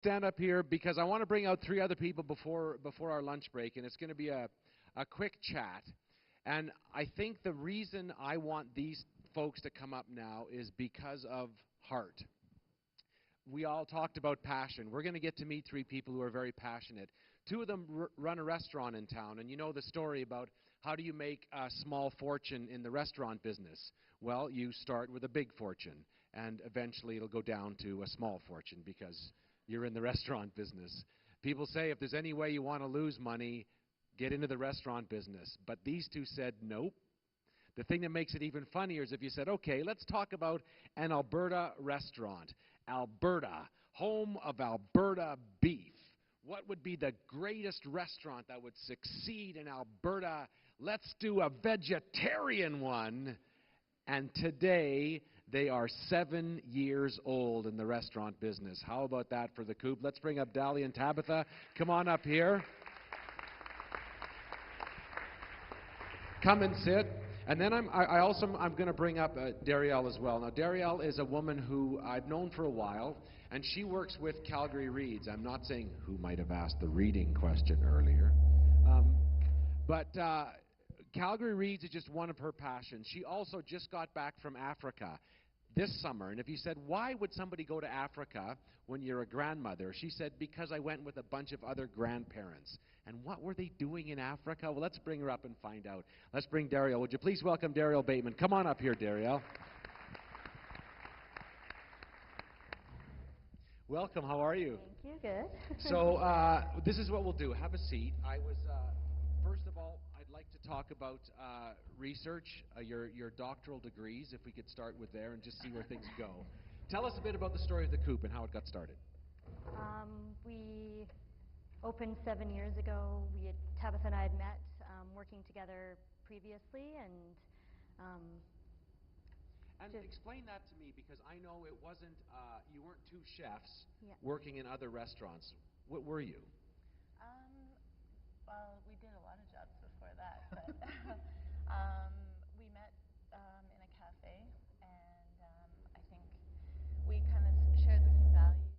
stand up here because I want to bring out three other people before our lunch break, and it's going to be a quick chat. And I think the reason I want these folks to come up now is because of heart. We all talked about passion. We're going to get to meet three people who are very passionate. Two of them run a restaurant in town, and you know the story about how do you make a small fortune in the restaurant business. Well, you start with a big fortune, and eventually it'll go down to a small fortune because you're in the restaurant business. People say if there's any way you want to lose money, get into the restaurant business. But these two said nope. The thing that makes it even funnier is if you said, okay, let's talk about an Alberta restaurant. Alberta, home of Alberta beef. What would be the greatest restaurant that would succeed in Alberta? Let's do a vegetarian one. And today, they are 7 years old in the restaurant business. How about that for the Coup? Let's bring up Dalia and Tabitha. Come on up here. Come and sit. And then I'm going to bring up Dariel as well. Now, Dariel is a woman who I've known for a while, and she works with Calgary Reads. I'm not saying who might have asked the reading question earlier. But Calgary Reads is just one of her passions. She also just got back from Africa this summer. And if you said, why would somebody go to Africa when you're a grandmother? She said, because I went with a bunch of other grandparents. And what were they doing in Africa? Well, let's bring her up and find out. Let's bring Dariel. Would you please welcome Dariel Bateman? Come on up here, Dariel. Welcome. How are you? Thank you. Good. So this is what we'll do. Have a seat. First of all, I'd like to talk about research, your doctoral degrees, if we could start with there and just see where things go. Tell us a bit about the story of the Coup and how it got started. We opened 7 years ago. Tabitha and I had met working together previously, and explain that to me, because I know it wasn't, you weren't two chefs working in other restaurants. What were you? Well, we did a lot of jobs before that, but we met in a cafe, and I think we kind of shared the same values.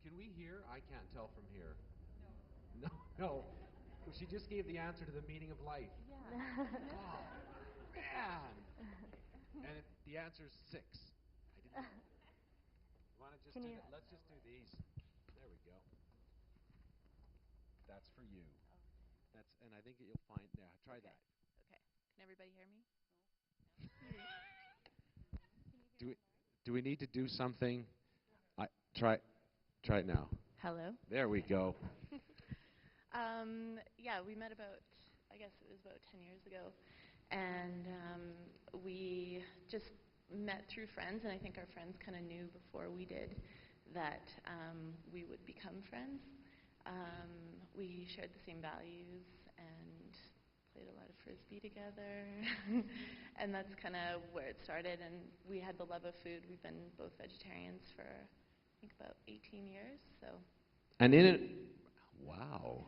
Can we hear? I can't tell from here. No. No. She just gave the answer to the meaning of life. Yeah. Oh, man. And the answer is 6. I didn't know. You want to just do that? Let's just do these. There we go. That's for you. And I think you'll find. Yeah, try that. Okay. Can everybody hear me? Do we need to do something? Try it now. Hello. There we go. Yeah, we met I guess it was about 10 years ago, and we just met through friends, and I think our friends kind of knew before we did that we would become friends. We shared the same values and played a lot of Frisbee together, and that's kind of where it started, and we had the love of food. We've been both vegetarians for, I think, about 18 years, so. And in it, wow.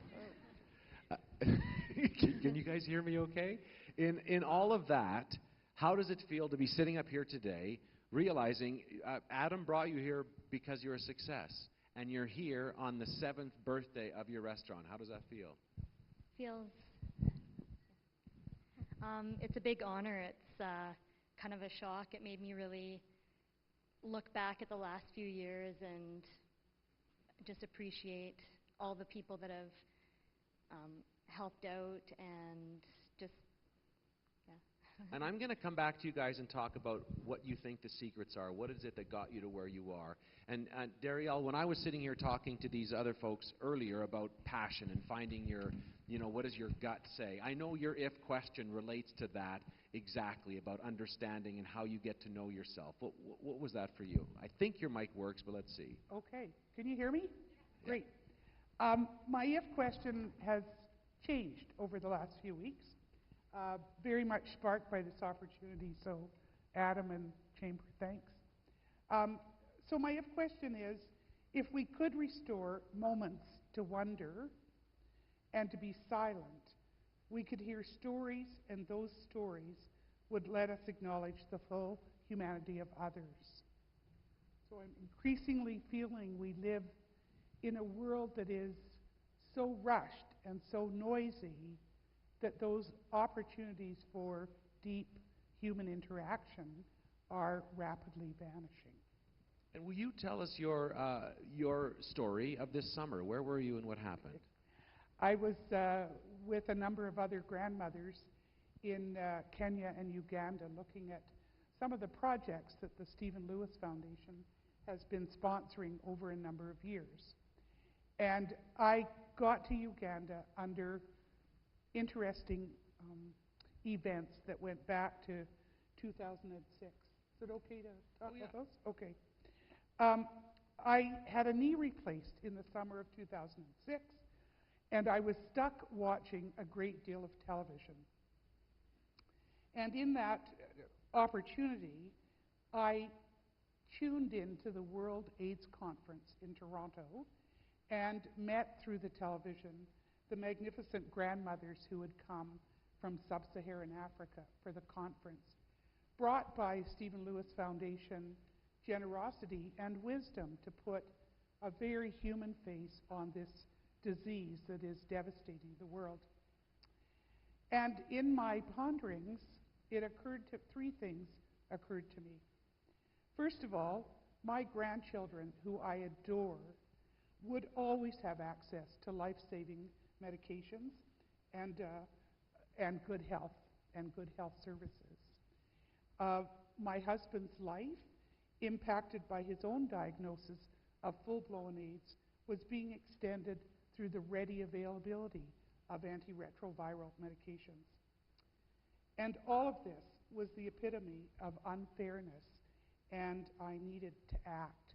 Can you guys hear me okay? In all of that, how does it feel to be sitting up here today, realizing Adam brought you here because you're a success, and you're here on the 7th birthday of your restaurant? How does that feel? It's a big honor. It's kind of a shock. It made me really look back at the last few years and just appreciate all the people that have helped out, and just, yeah. And I'm going to come back to you guys and talk about what you think the secrets are. What is it that got you to where you are? And Dariel, when I was sitting here talking to these other folks earlier about passion and finding your, what does your gut say? I know your if question relates to that exactly, about understanding and how you get to know yourself. What was that for you? I think your mic works, but let's see. Okay. Can you hear me? Yeah. Great. My if question has changed over the last few weeks, very much sparked by this opportunity, so Adam and Chamber, thanks. So my if question is, if we could restore moments to wonder and to be silent, we could hear stories, and those stories would let us acknowledge the full humanity of others. So I'm increasingly feeling we live in a world that is so rushed and so noisy that those opportunities for deep human interaction are rapidly vanishing. And will you tell us your story of this summer? Where were you and what happened? I was with a number of other grandmothers in Kenya and Uganda looking at some of the projects that the Stephen Lewis Foundation has been sponsoring over a number of years. And I got to Uganda under interesting events that went back to 2006. Is it okay to talk about those? Okay. I had a knee replaced in the summer of 2006, and I was stuck watching a great deal of television. And in that opportunity, I tuned into the World AIDS Conference in Toronto and met through the television the magnificent grandmothers who had come from sub-Saharan Africa for the conference, brought by Stephen Lewis Foundation generosity and wisdom to put a very human face on this disease that is devastating the world. And in my ponderings, three things occurred to me. First of all, my grandchildren, who I adore, would always have access to life-saving medications and good health services. My husband's life, impacted by his own diagnosis of full-blown AIDS, was being extended through the ready availability of antiretroviral medications. And all of this was the epitome of unfairness, and I needed to act,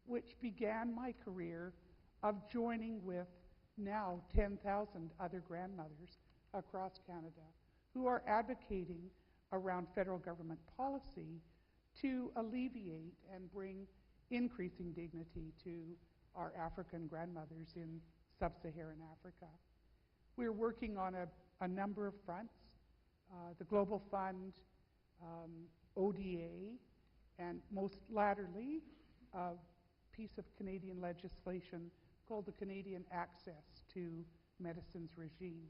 which began my career of joining with now 10,000 other grandmothers across Canada who are advocating around federal government policy to alleviate and bring increasing dignity to our African grandmothers in sub-Saharan Africa. We're working on a number of fronts, the Global Fund, ODA, and most latterly, a piece of Canadian legislation called the Canadian Access to Medicines Regime,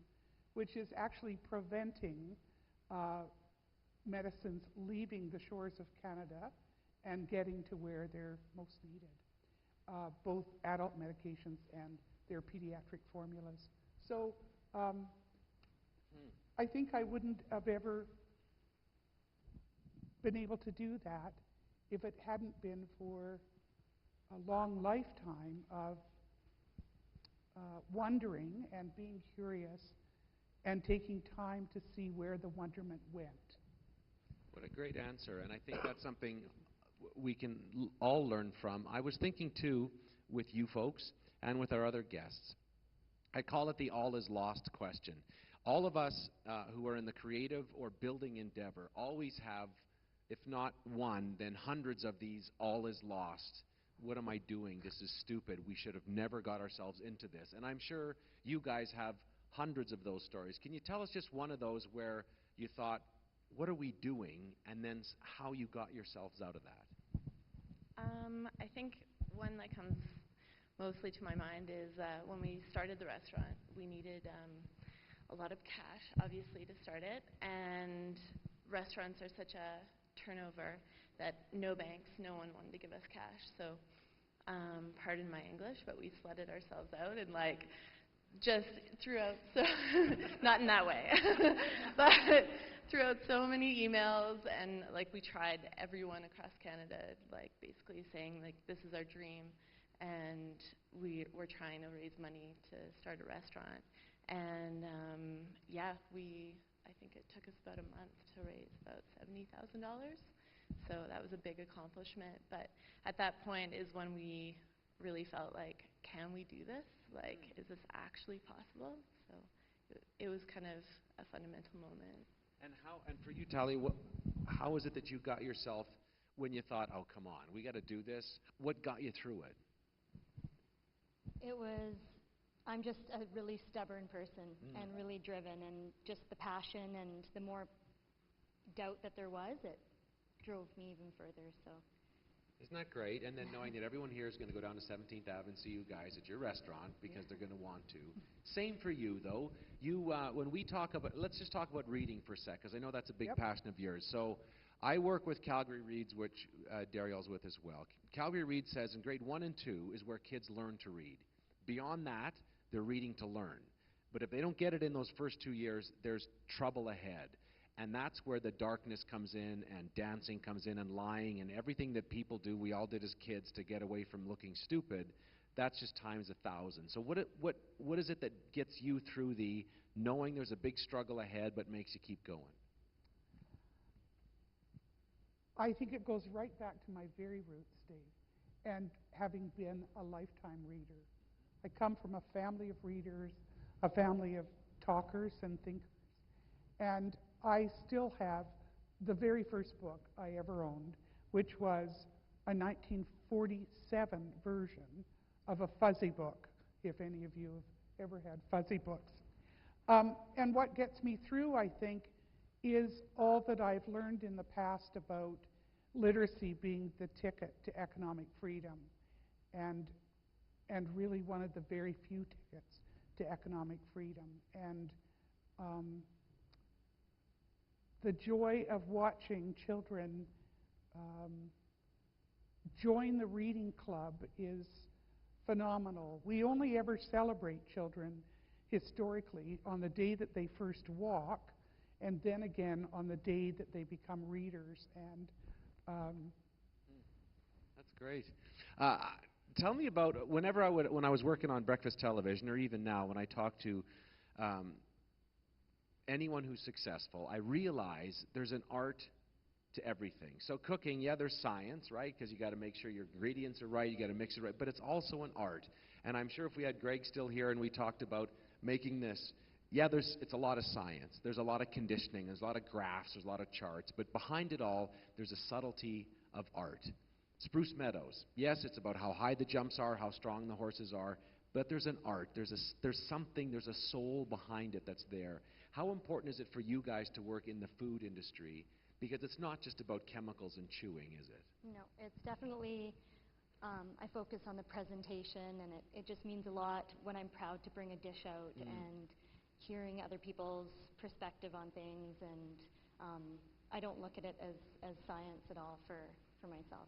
which is actually preventing medicines leaving the shores of Canada and getting to where they're most needed, both adult medications and their pediatric formulas. So I think I wouldn't have ever been able to do that if it hadn't been for a long lifetime of wondering and being curious and taking time to see where the wonderment went. What a great answer, and I think that's something we can all learn from. I was thinking, too, with you folks and with our other guests, I call it the all is lost question. All of us who are in the creative or building endeavor always have, if not one, then hundreds of these all is lost. What am I doing? This is stupid. We should have never got ourselves into this. And I'm sure you guys have hundreds of those stories. Can you tell us just one of those where you thought, what are we doing, and then how you got yourselves out of that? I think one that comes mostly to my mind is when we started the restaurant, we needed a lot of cash, obviously, to start it, and restaurants are such a turnover that no banks, no one wanted to give us cash. So, pardon my English, but we sledded ourselves out and just threw out, so not in that way, but threw out so many emails, and we tried everyone across Canada, basically saying this is our dream, and we're trying to raise money to start a restaurant. And I think it took us about a month to raise about $70,000. So that was a big accomplishment. But at that point is when we really felt can we do this? Is this actually possible? So it was kind of a fundamental moment. And for you, Dalia, how is it that you got yourself when you thought, oh, come on, we got to do this? What got you through it? I'm just a really stubborn person and really driven, and just the passion and the more doubt that there was, it drove me even further. So Isn't that great? And then knowing that everyone here is going to go down to 17th Ave and see you guys at your restaurant because they're going to want to. Same for you, though. You, when we talk about, let's just talk about reading for a sec, because I know that's a big passion of yours. So I work with Calgary Reads, which Dariel's with as well. Calgary Reads says in grade 1 and 2 is where kids learn to read. Beyond that, they're reading to learn. But if they don't get it in those first 2 years, there's trouble ahead. And that's where the darkness comes in, and dancing comes in, and lying, and everything that people do, we all did as kids to get away from looking stupid. That's just times 1,000. So what is it that gets you through the knowing there's a big struggle ahead but makes you keep going? I think it goes right back to my very roots, Dave, and having been a lifetime reader. I come from a family of readers, a family of talkers and thinkers, and I still have the very first book I ever owned, which was a 1947 version of a fuzzy book, if any of you have ever had fuzzy books. And what gets me through, I think, is all that I've learned in the past about literacy being the ticket to economic freedom, and really one of the very few tickets to economic freedom. And the joy of watching children join the reading club is phenomenal. We only ever celebrate children historically on the day that they first walk, and then again on the day that they become readers. And that's great. Tell me about when I was working on breakfast television, or even now when I talk to anyone who's successful, I realize there's an art to everything. So cooking, yeah, there's science, right? Because you got to make sure your ingredients are right, you got to mix it right, but it's also an art. And I'm sure if we had Greg still here and we talked about making this, yeah, it's a lot of science. There's a lot of conditioning, there's a lot of graphs, there's a lot of charts, but behind it all, there's a subtlety of art. Spruce Meadows, yes, it's about how high the jumps are, how strong the horses are, but there's an art, there's a soul behind it that's there. How important is it for you guys to work in the food industry? Because it's not just about chemicals and chewing, is it? No, it's definitely, I focus on the presentation, and it just means a lot when I'm proud to bring a dish out and hearing other people's perspective on things, and I don't look at it as science at all for myself.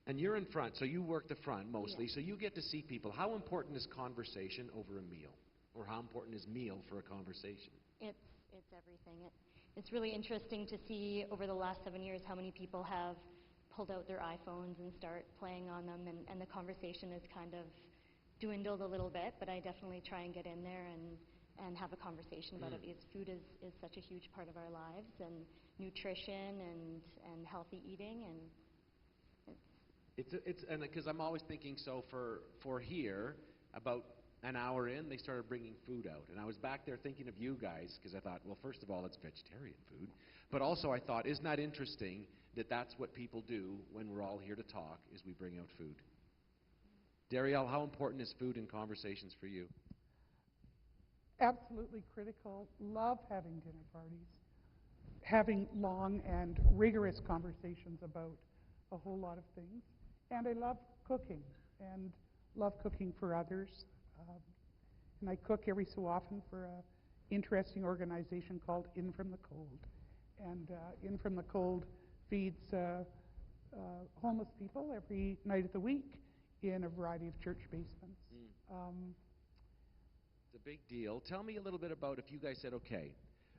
And you're in front, so you work the front mostly, Yeah. so you get to see people. How important is conversation over a meal? Or how important is meal for a conversation? It's everything. It's really interesting to see over the last 7 years how many people have pulled out their iPhones and start playing on them, and the conversation has kind of dwindled a little bit, but I definitely try and get in there and have a conversation about it, because food is such a huge part of our lives, and nutrition and healthy eating, and It's and because I'm always thinking, so for here, about an hour in, they started bringing food out. And I was back there thinking of you guys, because I thought, well, first of all, it's vegetarian food. But also I thought, isn't that interesting that that's what people do when we're all here to talk, is we bring out food? Dariel, how important is food in conversations for you? absolutely critical. Love having dinner parties, having long and rigorous conversations about a whole lot of things. And I love cooking, and love cooking for others. And I cook every so often for an interesting organization called In From the Cold. And In From the Cold feeds homeless people every night of the week in a variety of church basements. It's a big deal. Tell me a little bit about if you guys said, okay,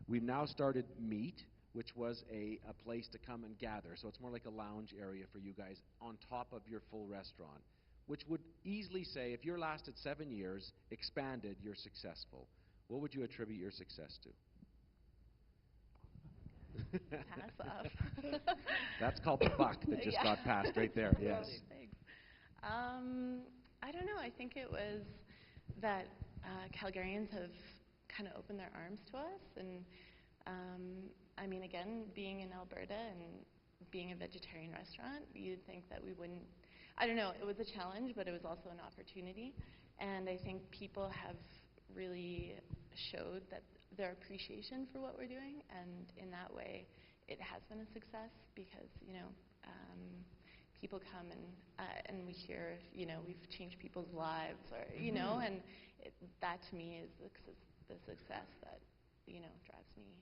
we've now started MEET, which was a place to come and gather. So it's more like a lounge area for you guys on top of your full restaurant, which would easily say, if you're lasted 7 years, expanded, you're successful. What would you attribute your success to? Pass off. That's called the buck that just got passed right there, yes. Thanks. I don't know. I think it was that Calgarians have kind of opened their arms to us. And I mean, again, being in Alberta and being a vegetarian restaurant, you'd think that we wouldn't. I don't know. It was a challenge, but it was also an opportunity. And I think people have really showed that their appreciation for what we're doing, and in that way, it has been a success because, people come and we hear, you know, we've changed people's lives, or, you know, and that to me is the success that, you know, drives me.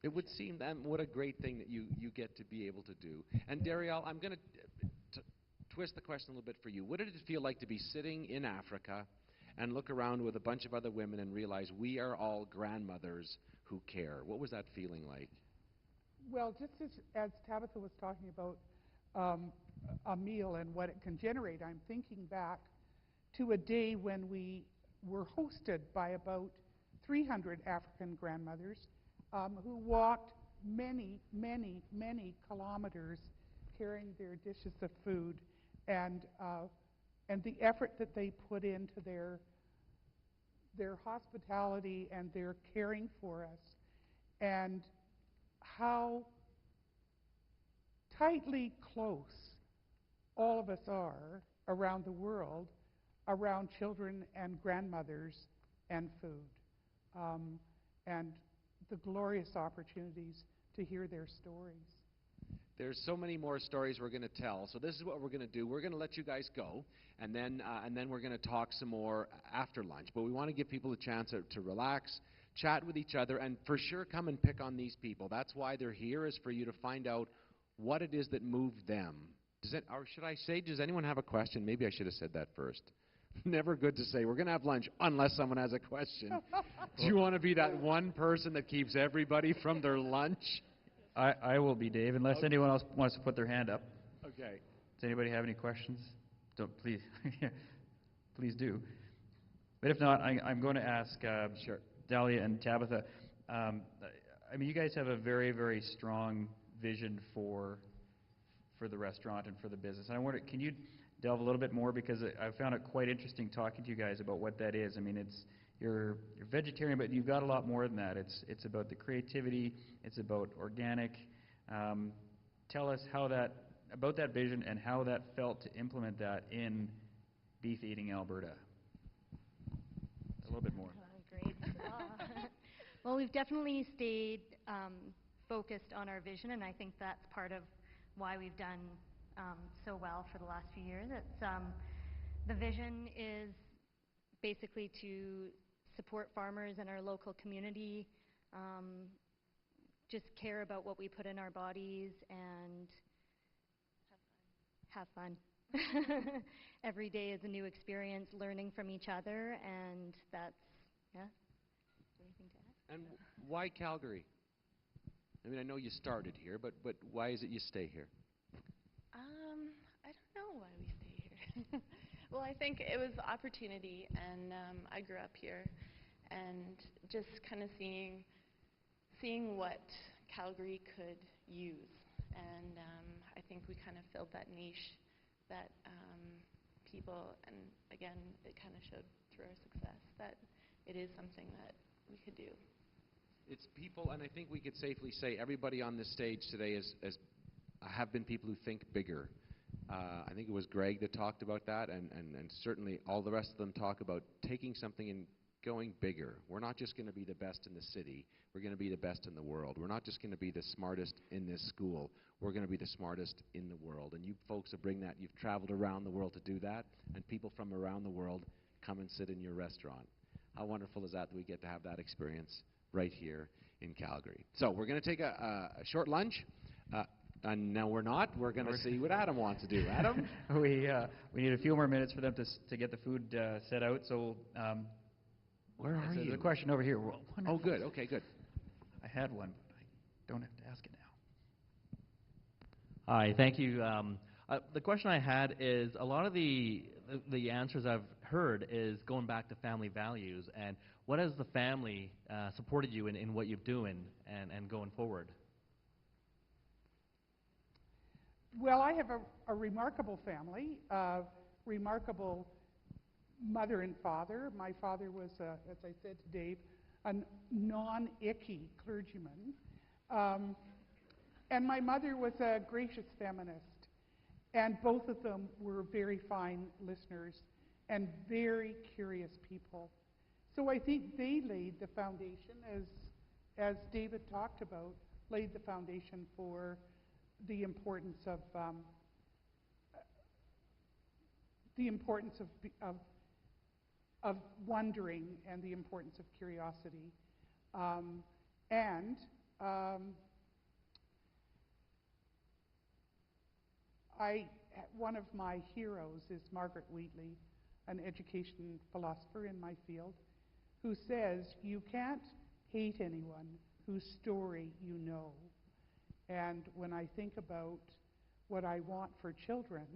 It would seem that what a great thing that you get to be able to do. And Dariel, I'm going to twist the question a little bit for you. What did it feel like to be sitting in Africa and look around with a bunch of other women and realize we are all grandmothers who care? What was that feeling like? Well, just as Tabitha was talking about a meal and what it can generate, I'm thinking back to a day when we were hosted by about 300 African grandmothers who walked many, many, many kilometers carrying their dishes of food, and the effort that they put into their hospitality and their caring for us, and how tightly close all of us are around the world around children and grandmothers and food, and the glorious opportunities to hear their stories. There's so many more stories we're going to tell. So this is what we're going to do. We're going to let you guys go, and then we're going to talk some more after lunch. But we want to give people a chance to relax, chat with each other, and for sure come and pick on these people. That's why they're here, is for you to find out what it is that moved them. Or should I say, does anyone have a question? Maybe I should have said that first. Never good to say, we're going to have lunch, unless someone has a question. Do you want to be that one person that keeps everybody from their lunch? I will be, Dave, unless anyone else wants to put their hand up. Okay. Does anybody have any questions? Don't, please, please do. But if not, I'm going to ask Sure. Dalia and Tabitha. I mean, you guys have a very, very strong vision for the restaurant and for the business. And I wonder, can you delve a little bit more, because I found it quite interesting talking to you guys about what that is. I mean, you're vegetarian, but you've got a lot more than that. It's about the creativity. It's about organic. Tell us about that vision and how that felt to implement that in beef eating Alberta. A little bit more. Great. Well, we've definitely stayed focused on our vision, and I think that's part of why we've done so well for the last few years. The vision is basically to support farmers in our local community, just care about what we put in our bodies, and have fun. Every day is a new experience, learning from each other, and that's, yeah. Anything to add? And why Calgary? I mean, I know you started here, but why is it you stay here? I don't know why we stay here. Well, I think it was opportunity, and I grew up here, and just kind of seeing what Calgary could use, and I think we kind of filled that niche that people, and again, it kind of showed through our success that it is something that we could do. It's people, and I think we could safely say everybody on this stage today have been people who think bigger. I think it was Greg that talked about that, and certainly all the rest of them talk about taking something and going bigger. We're not just going to be the best in the city. We're going to be the best in the world. We're not just going to be the smartest in this school. We're going to be the smartest in the world. And you folks will bring that. You've traveled around the world to do that, and people from around the world come and sit in your restaurant. How wonderful is that we get to have that experience right here in Calgary? So we're going to take a short lunch. And now we're not. We're going to see what Adam wants to do. Adam? We need a few more minutes for them to get the food set out. So where are you? There's a question over here. Oh, good. Okay, good. I had one, but I don't have to ask it now. Hi, thank you. The question I had is, a lot of the answers I've heard is going back to family values, and what has the family supported you in what you're doing and going forward? Well, I have a remarkable family, remarkable mother and father. My father was, as I said to Dave, a non-icky clergyman. And my mother was a gracious feminist. And both of them were very fine listeners and very curious people. So I think they laid the foundation, as David talked about, laid the foundation for the importance of the importance of wondering and the importance of curiosity. And one of my heroes is Margaret Wheatley, an education philosopher in my field, who says you can't hate anyone whose story you know. And when I think about what I want for children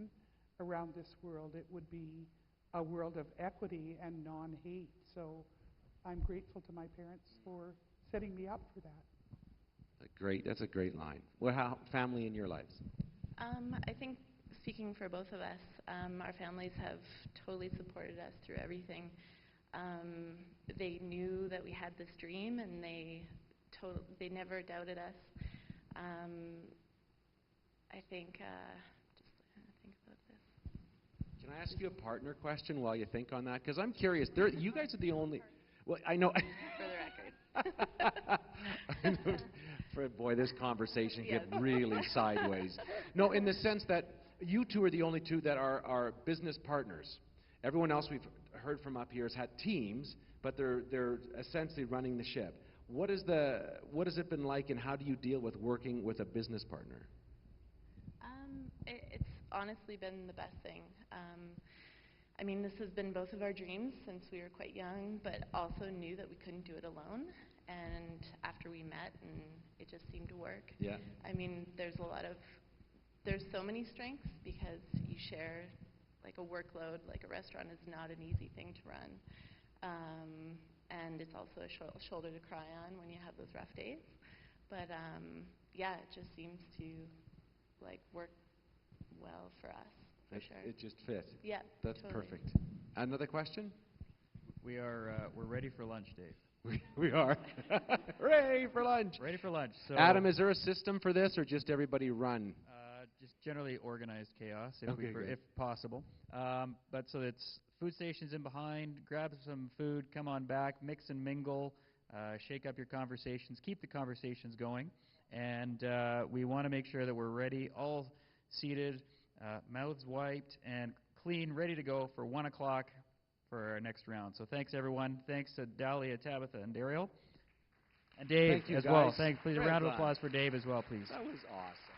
around this world, it would be a world of equity and non-hate. So I'm grateful to my parents for setting me up for that. That's a great line. Well, how family in your lives? I think, speaking for both of us, our families have totally supported us through everything. They knew that we had this dream, and they never doubted us. I think, just trying to think about this. Can I ask you a partner question while you think on that? Because I'm curious. You guys are the only. Well, I know. For the record. Boy, this conversation get really sideways. No, in the sense that you two are the only two that are business partners. Everyone else we've heard from up here has had teams, but they're essentially running the ship. What has it been like, and how do you deal with working with a business partner? It's honestly been the best thing. I mean, this has been both of our dreams since we were quite young, but also knew that we couldn't do it alone. And after we met, and it just seemed to work. Yeah. I mean, there's so many strengths because you share like a workload. Like a restaurant is not an easy thing to run. And it's also a shoulder to cry on when you have those rough days. But yeah, it just seems to like work well for us, for sure. It just fit. Yeah, That's totally. perfect. Another question? We're ready for lunch, Dave. We are. Hooray for lunch. Ready for lunch. So Adam, is there a system for this, or just everybody run? Just generally organized chaos, Okay, if possible. But so it's food stations in behind. Grab some food. Come on back. Mix and mingle. Shake up your conversations. Keep the conversations going. And we want to make sure that we're ready, all seated, mouths wiped, and clean, ready to go for 1 o'clock for our next round. So thanks, everyone. Thanks to Dalia, Tabitha, and Dariel. And Dave Thank you, as well. guys. Thanks. Please, a Great round of lunch. applause for Dave as well, please. That was awesome.